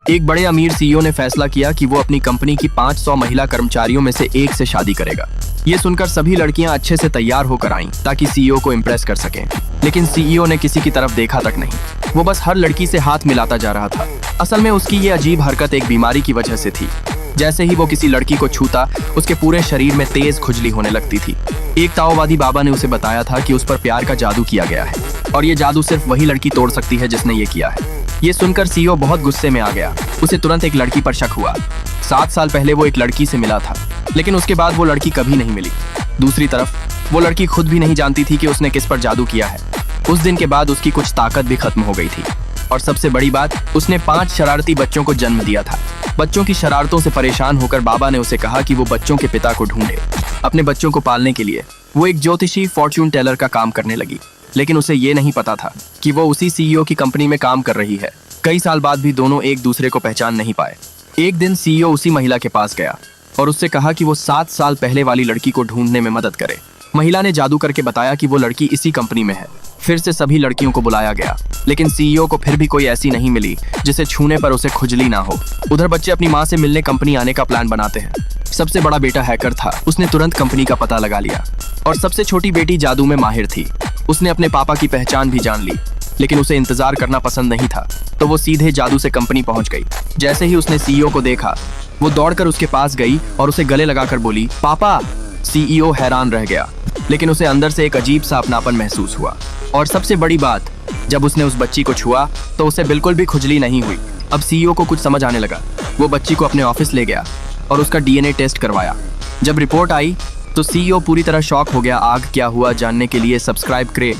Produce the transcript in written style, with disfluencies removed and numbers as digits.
एक बड़े अमीर सीईओ ने फैसला किया कि वो अपनी कंपनी की 500 महिला कर्मचारियों में से एक से शादी करेगा। ये सुनकर सभी लड़कियां अच्छे से तैयार होकर आईं ताकि सीईओ को इम्प्रेस कर सकें। लेकिन सीईओ ने किसी की तरफ देखा तक नहीं, वो बस हर लड़की से हाथ मिलाता जा रहा था। असल में उसकी ये अजीब हरकत एक बीमारी की वजह से थी। जैसे ही वो किसी लड़की को छूता, उसके पूरे शरीर में तेज खुजली होने लगती थी। एक ताओवादी बाबा ने उसे बताया था कि उस पर प्यार का जादू किया गया है और ये जादू सिर्फ वही लड़की तोड़ सकती है जिसने ये किया है। ये सुनकर सीईओ बहुत गुस्से में आ गया। उसे तुरंत एक लड़की पर शक हुआ। 7 साल पहले वो एक लड़की से मिला था, लेकिन उसके बाद वो लड़की कभी नहीं मिली। दूसरी तरफ वो लड़की खुद भी नहीं जानती थी कि उसने किस पर जादू किया है। उस दिन के बाद उसकी कुछ ताकत भी खत्म हो गई थी और सबसे बड़ी बात, उसने 5 शरारती बच्चों को जन्म दिया था। बच्चों की शरारतों से परेशान होकर बाबा ने उसे कहा कि वो बच्चों के पिता को ढूंढे। अपने बच्चों को पालने के लिए वो एक ज्योतिषी फॉर्च्यून टेलर का काम करने लगी, लेकिन उसे ये नहीं पता था कि वो उसी सीईओ की कंपनी में काम कर रही है। कई साल बाद भी दोनों एक दूसरे को पहचान नहीं पाए। एक दिन सीईओ उसी महिला के पास गया और उससे कहा कि वो 7 साल पहले वाली लड़की को ढूंढने में मदद करे। महिला ने जादू करके बताया कि वो लड़की इसी कंपनी में है। फिर से सभी लड़कियों को बुलाया गया, लेकिन सीईओ को फिर भी कोई ऐसी नहीं मिली जिसे छूने पर उसे खुजली ना हो। उधर बच्चे अपनी माँ से मिलने कंपनी आने का प्लान बनाते हैं। सबसे बड़ा बेटा हैकर था, उसने तुरंत कंपनी का पता लगा लिया और सबसे छोटी बेटी जादू में माहिर थी। उसने अपने पापा की पहचान भी जान ली, लेकिन उसे इंतजार करना पसंद नहीं था, तो वो सीधे जादू से कंपनी पहुंच गई। जैसे ही उसने सीईओ को देखा, वो दौड़कर उसके पास गई और उसे गले लगाकर बोली, पापा। सीईओ हैरान रह गया, लेकिन उसे अंदर से एक अजीब सा अपनापन महसूस हुआ। और सबसे बड़ी बात, जब उसने उस बच्ची को छुआ तो उसे बिल्कुल भी खुजली नहीं हुई। अब सीईओ को कुछ समझ आने लगा। वो बच्ची को अपने ऑफिस ले गया और उसका डीएनए टेस्ट करवाया। जब रिपोर्ट आई तो सीईओ पूरी तरह शॉक हो गया। आग क्या हुआ जानने के लिए सब्सक्राइब करें